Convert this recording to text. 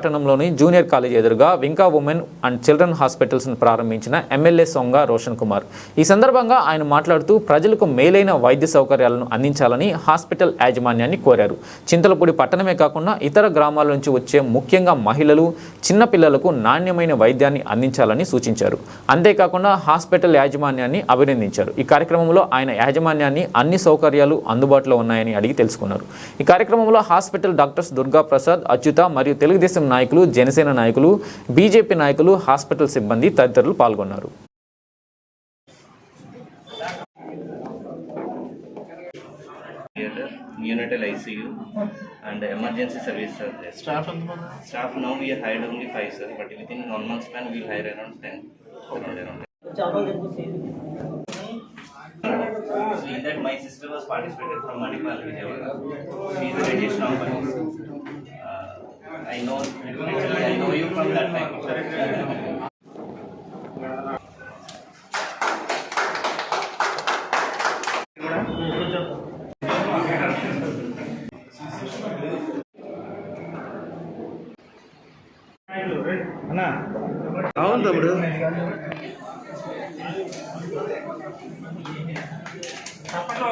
పట్టణంలోని junior college ఎదురుగా వింకా women and children హాస్పిటల్స్ను ప్రారంభించిన ఎమ్మెల్యే సొంగ రోషన్ కుమార్. ఈ సందర్భంగా ఆయన మాట్లాడుతూ ప్రజలకు మేలైన వైద్య సౌకర్యాలను అందించాలని హాస్పిటల్ యాజమాన్యాన్ని కోరారు. చింతలపూడి పట్టణమే కాకుండా ఇతర గ్రామాల నుంచి వచ్చే ముఖ్యంగా మహిళలు, చిన్నపిల్లలకు నాణ్యమైన వైద్యాన్ని అందించాలని సూచించారు. అంతేకాకుండా హాస్పిటల్ యాజమాన్యాన్ని అభినందించారు. ఈ కార్యక్రమంలో ఆయన యాజమాన్యాన్ని అన్ని సౌకర్యాలు అందుబాటులో ఉన్నాయని అడిగి తెలుసుకున్నారు. ఈ కార్యక్రమంలో హాస్పిటల్ డాక్టర్స్ దుర్గా ప్రసాద్, అచ్యుత మరియు తెలుగుదేశం నాయకులు, జనసేన నాయకులు, బీజేపీ నాయకులు, హాస్పిటల్ సిబ్బంది తదితరులు పాల్గొన్నారు. Neonatal ICU and emergency service are there. Staff now we have hired only 5 sir, but within 1 month span we will hire around 10. So in that my sister was participated from Manipal Vijayawada. She is a radiation oncologist. I know you from that time. అన్నా అవును తమ్ముడు తప్పట్లో